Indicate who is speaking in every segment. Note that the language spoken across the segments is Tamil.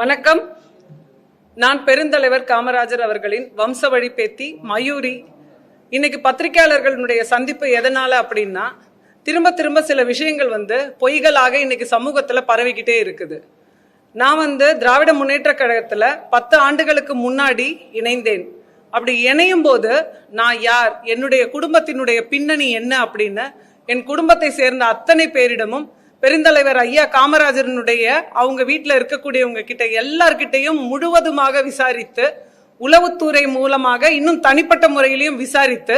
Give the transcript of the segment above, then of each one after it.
Speaker 1: வணக்கம். நான் பெருந்தலைவர் காமராஜர் அவர்களின் வம்சவழி பேத்தி மயூரி. இன்னைக்கு பத்திரிகையாளர்களுடைய சந்திப்பு எதனால அப்படின்னா, திரும்ப திரும்ப சில விஷயங்கள் பொய்களாக இன்னைக்கு சமூகத்துல பரவிக்கிட்டே இருக்குது. நான் திராவிட முன்னேற்ற கழகத்துல 10 ஆண்டுகளுக்கு முன்னாடி இணைந்தேன். அப்படி இணையும் போது நான் யார், என்னுடைய குடும்பத்தினுடைய பின்னணி என்ன அப்படின்னு என் குடும்பத்தை சேர்ந்த அத்தனை பேரிடமும் பெருந்தலைவர் ஐயா காமராஜரனுடைய அவங்க வீட்டில் இருக்கக்கூடியவங்க கிட்ட எல்லார்கிட்டையும் முழுவதுமாக விசாரித்து, உளவுத்துறை மூலமாக இன்னும் தனிப்பட்ட முறையிலையும் விசாரித்து,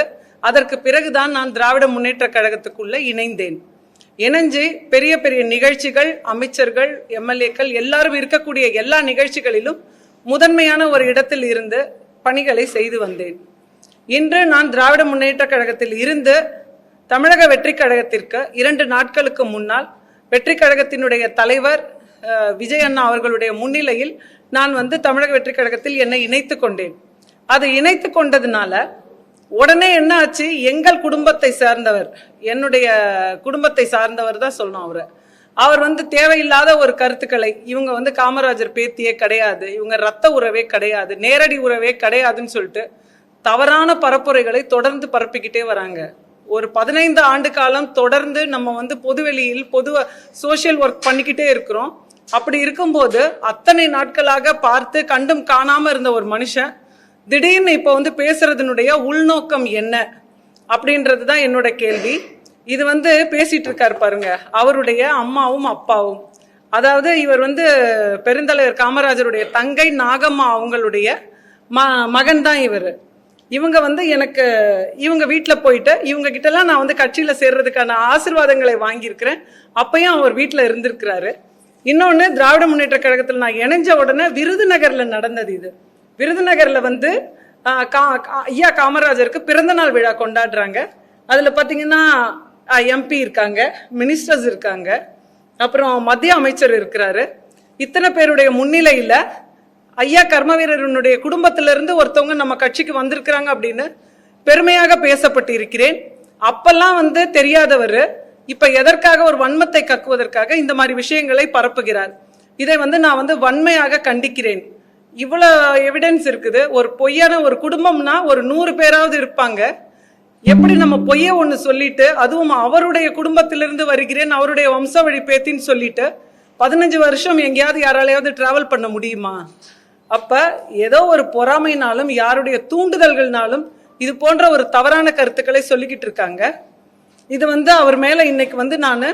Speaker 1: அதற்கு பிறகுதான் நான் திராவிட முன்னேற்ற கழகத்துக்குள்ள இணைந்தேன். இணைஞ்சு பெரிய பெரிய நிகழ்ச்சிகள், அமைச்சர்கள், எம்எல்ஏக்கள் எல்லாரும் இருக்கக்கூடிய எல்லா நிகழ்ச்சிகளிலும் முதன்மையான ஒரு இடத்தில் இருந்து பணிகளை செய்து வந்தேன். இன்று நான் திராவிட முன்னேற்ற கழகத்தில் இருந்து தமிழக வெற்றி கழகத்திற்கு 2 நாட்களுக்கு முன்னால் வெற்றி கழகத்தினுடைய தலைவர் விஜய் அண்ணா அவர்களுடைய முன்னிலையில் நான் தமிழக வெற்றி கழகத்தில் என்னை இணைத்து கொண்டேன். அது இணைத்து கொண்டதுனால உடனே என்ன ஆச்சு, எங்கள் குடும்பத்தை சார்ந்தவர், என்னுடைய குடும்பத்தை சார்ந்தவர் தான் சொல்லணும். அவர் தேவையில்லாத ஒரு கருத்துக்களை, இவங்க காமராஜர் பேத்தியே கிடையாது, இவங்க ரத்த உறவே கிடையாது, நேரடி உறவே கிடையாதுன்னு சொல்லிட்டு தவறான பரப்புரைகளை தொடர்ந்து பரப்பிக்கிட்டே வராங்க. ஒரு 15 ஆண்டு காலம் தொடர்ந்து நம்ம பொதுவெளியில் சோசியல் ஒர்க் பண்ணிக்கிட்டே இருக்கிறோம். அப்படி இருக்கும்போது அத்தனை நாட்களாக பார்த்து கண்டும் காணாம இருந்த ஒரு மனுஷன் திடீர்னு இப்ப பேசுறதுனுடைய உள்நோக்கம் என்ன அப்படின்றதுதான் என்னோட கேள்வி. இது பேசிட்டு இருக்காரு பாருங்க, அவருடைய அம்மாவும் அப்பாவும். அதாவது இவர் பெருந்தலைவர் காமராஜருடைய தங்கை நாகம்மா அவங்களுடைய மகன் தான் இவர். இவங்க எனக்கு இவங்க வீட்டில் போயிட்டு இவங்க கிட்டலாம் நான் கட்சியில சேர்றதுக்கான ஆசீர்வாதங்களை வாங்கியிருக்கிறேன். அப்பயும் அவர் வீட்டில் இருந்திருக்கிறாரு. இன்னொன்று, திராவிட முன்னேற்ற கழகத்தில் நான் இணைஞ்ச உடனே விருதுநகர்ல நடந்தது. இது விருதுநகர்ல ஐயா காமராஜருக்கு பிறந்தநாள் விழா கொண்டாடுறாங்க. அதுல பாத்தீங்கன்னா எம்பி இருக்காங்க, மினிஸ்டர்ஸ் இருக்காங்க, அப்புறம் மத்திய அமைச்சர் இருக்கிறாரு. இத்தனை பேருடைய முன்னிலையில ஐயா கர்மவீரனுடைய குடும்பத்திலிருந்து ஒருத்தவங்க நம்ம கட்சிக்கு வந்திருக்கிறாங்க அப்படின்னு பெருமையாக பேசப்பட்டு இருக்கிறேன். அப்பெல்லாம் தெரியாதவர் இப்ப எதற்காக ஒரு வன்மத்தை கக்குவதற்காக இந்த மாதிரி விஷயங்களை பரப்புகிறார். இதை நான் வன்மையாக கண்டிக்கிறேன். இவ்வளவு எவிடன்ஸ் இருக்குது. ஒரு பொய்யான ஒரு குடும்பம்னா ஒரு 100 பேராவது இருப்பாங்க. எப்படி நம்ம பொய்ய ஒண்ணு சொல்லிட்டு, அதுவும் அவருடைய குடும்பத்திலிருந்து வருகிறேன், அவருடைய வம்சவழி பேத்தின்னு சொல்லிட்டு 15 வருஷம் எங்கேயாவது யாராலையாவது டிராவல் பண்ண முடியுமா? அப்ப ஏதோ ஒரு பொறாமைனாலும் யாருடைய தூண்டுதல்கள்னாலும் இது போன்ற ஒரு தவறான கருத்துக்களை சொல்லிக்கிட்டு இருக்காங்க. இது அவர் மேல இன்னைக்கு நான்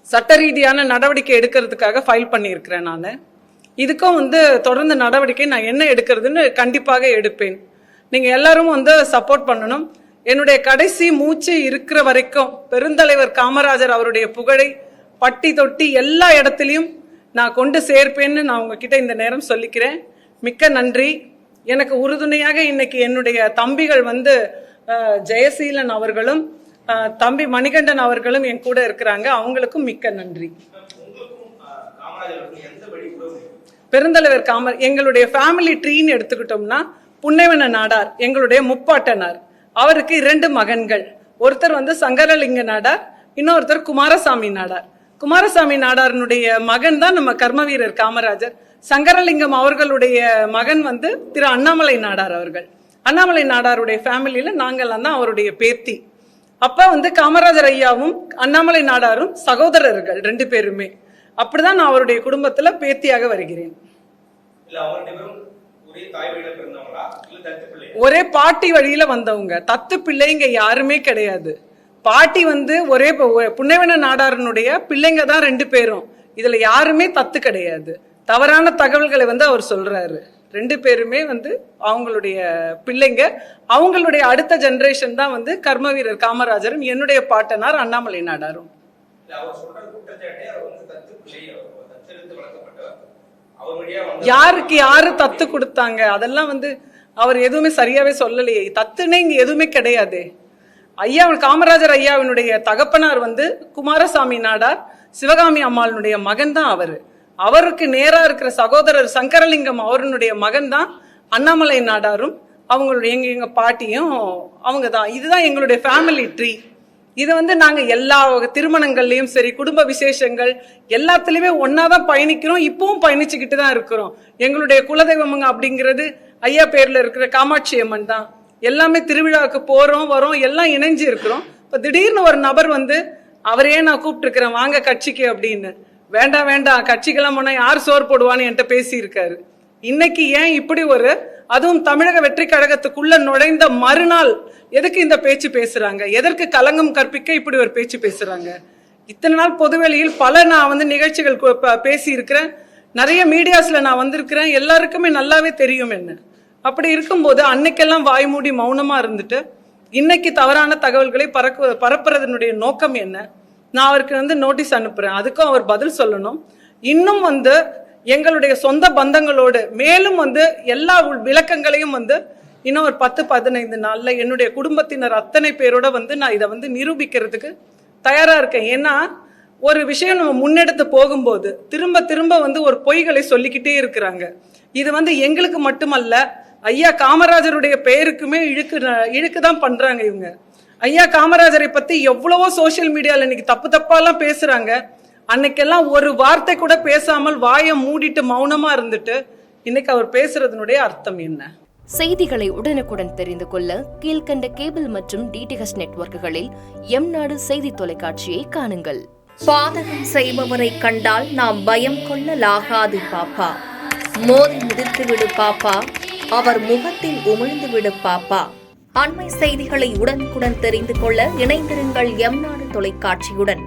Speaker 1: சட்ட ரீதியான நடவடிக்கை எடுக்கிறதுக்காக ஃபைல் பண்ணியிருக்கிறேன். நான் இதுக்கும் தொடர்ந்து நடவடிக்கை நான் என்ன எடுக்கிறதுன்னு கண்டிப்பாக எடுப்பேன். நீங்க எல்லாரும் சப்போர்ட் பண்ணணும். என்னுடைய கடைசி மூச்சு இருக்கிற வரைக்கும் பெருந்தலைவர் காமராஜர் அவருடைய புகழை பட்டி தொட்டி எல்லா இடத்திலையும் நான் கொண்டு சேர்ப்பேன்னு நான் உங்ககிட்ட இந்த நேரம் சொல்லிக்கிறேன். மிக்க நன்றி. எனக்கு உறுதுணையாக இன்னைக்கு என்னுடைய தம்பிகள் ஜெயசீலன் அவர்களும் தம்பி மணிகண்டன் அவர்களும் என் கூட இருக்கிறாங்க. அவங்களுக்கும் மிக்க நன்றி. பெருந்தலைவர் எங்களுடைய ஃபேமிலி ட்ரீன்னு எடுத்துக்கிட்டோம்னா, புன்னைவன நாடார் எங்களுடைய முப்பாட்டனார். அவருக்கு 2 மகன்கள். ஒருத்தர் சங்கரலிங்க நாடார், இன்னொருத்தர் குமாரசாமி நாடார். குமாரசாமி நாடாரனுடைய மகன் தான் நம்ம கர்மவீரர் காமராஜர். சங்கரலிங்கம் அவர்களுடைய மகன் திரு அண்ணாமலை நாடார் அவர்கள். அண்ணாமலை நாடாருடைய ஃபேமிலியில நாங்கெல்லாம் தான் அவருடைய பேத்தி. அப்ப காமராஜர் ஐயாவும் அண்ணாமலை நாடாரும் சகோதரர்கள் 2 பேருமே. அப்படிதான் நான் அவருடைய குடும்பத்துல பேத்தியாக வருகிறேன். ஒரே பாட்டி வழியில வந்தவங்க, தத்து பிள்ளைங்க யாருமே கிடையாது. பாட்டி ஒரே புன்னைவன நாடாரனுடைய பிள்ளைங்க தான் 2 பேரும். இதுல யாருமே தத்து கிடையாது. தவறான தகவல்களை அவர் சொல்றாரு. 2 பேருமே அவங்களுடைய பிள்ளைங்க. அவங்களுடைய அடுத்த ஜெனரேஷன் தான் கர்மவீரர் காமராஜரும் என்னுடைய பாட்டனார் அண்ணாமலை நாடாரும். யாருக்கு யாரு தத்து கொடுத்தாங்க அதெல்லாம் அவர் எதுவுமே சரியாவே சொல்லலையே. தத்துன்னு இங்க எதுவுமே கிடையாது. ஐயா காமராஜர் ஐயாவினுடைய தகப்பனார் குமாரசாமி நாடார், சிவகாமி அம்மாளுடைய மகன் தான் அவருக்கு நேரா இருக்கிற சகோதரர் சங்கரலிங்கம் அவருடைய மகன் தான் அண்ணாமலை நாடாரும் அவங்களுடைய எங்க பாட்டியும் அவங்க தான். இதுதான் எங்களுடைய ஃபேமிலி ட்ரீ. இதை வந்து நாங்க எல்லா திருமணங்கள்லயும் சரி, குடும்ப விசேஷங்கள் எல்லாத்துலயுமே ஒன்னாதான் பயணிக்கிறோம். இப்பவும் பயணிச்சுக்கிட்டு தான் இருக்கிறோம். எங்களுடைய குலதெய்வமுங்க அப்படிங்கிறது ஐயா பேர்ல இருக்கிற காமாட்சி அம்மன் தான். எல்லாமே திருவிழாவுக்கு போறோம் வரோம், எல்லாம் இணைஞ்சு இருக்கிறோம். இப்ப திடீர்னு ஒரு நபர் வந்து அவரையே நான் கூப்பிட்டு இருக்கிறேன் வாங்க கட்சிக்கு அப்படின்னு. வேண்டாம் வேண்டாம், கட்சிக்கெல்லாம் போனா யார் சோறு போடுவான்னு என்கிட்ட பேசி இருக்காரு. இன்னைக்கு ஏன் இப்படி ஒரு, அதுவும் தமிழக வெற்றி கழகத்துக்குள்ள நுழைந்த மறுநாள் எதுக்கு இந்த பேச்சு பேசுறாங்க? எதற்கு களங்கம் கற்பிக்க இப்படி ஒரு பேச்சு பேசுறாங்க? இத்தனை நாள் பொதுவெளியில் பல நான் வந்து நிகழ்ச்சிகள் பேசி இருக்கிறேன், நிறைய மீடியாஸ்ல நான் வந்திருக்கிறேன், எல்லாருக்குமே நல்லாவே தெரியும் என்ன. அப்படி இருக்கும்போது அன்னைக்கெல்லாம் வாய் மூடி மௌனமா இருந்துட்டு இன்னைக்கு தவறான தகவல்களை பரப்புறதனுடைய நோக்கம் என்ன? நான் அவருக்கு வந்து நோட்டீஸ் அனுப்புறேன், அதுக்கும் அவர் பதில் சொல்லணும். இன்னும் வந்து எங்களுடைய சொந்த பந்தங்களோடு மேலும் வந்து எல்லா விளக்கங்களையும் வந்து இன்னும் ஒரு 10-15 நாள்ல என்னுடைய குடும்பத்தினர் அத்தனை பேரோட வந்து நான் இதை வந்து நிரூபிக்கிறதுக்கு தயாரா இருக்கேன். ஏன்னா ஒரு விஷயம் நம்ம முன்னெடுத்து போகும்போது திரும்ப திரும்ப வந்து ஒரு பொய்களை சொல்லிக்கிட்டே இருக்கிறாங்க. இது வந்து எங்களுக்கு மட்டுமல்ல, ஐயா காமராஜருடைய பெயருக்குமே இழுக்குதான் பண்றாங்க இவங்க. ஐயா காமராஜரை பத்தி எவ்வளவோ சோசியல் மீடியால இன்னைக்கு தப்பாலாம் பேசுறாங்க. அன்னைக்கெல்லாம் ஒரு வார்த்தை கூட பேசாமல் வாயை மூடிட்டு மௌனமா இருந்துட்டு இன்னைக்கு அவர் பேசுறதனுடைய அர்த்தம் என்ன?
Speaker 2: செய்திகளை உடனுக்குடன் தெரிந்து கொள்ள கீழ்கண்ட கேபிள் மற்றும் டிடிஹெச் நெட்வொர்க்குகளில் எம்நாடு செய்தி தொலைக்காட்சியை காணுங்கள்.
Speaker 3: பாதகம் செய்பவரை கண்டால் நாம் பயம் கொள்ளலாகாது பாப்பா. மோதி மிதித்து விடு பாப்பா, அவர் முகத்தில் உமிழ்ந்து விடு பாப்பா. அண்மை செய்திகளை உடனுக்குடன் தெரிந்து கொள்ள இணைந்திருங்கள் எம்நாடு தொலைக்காட்சியுடன்.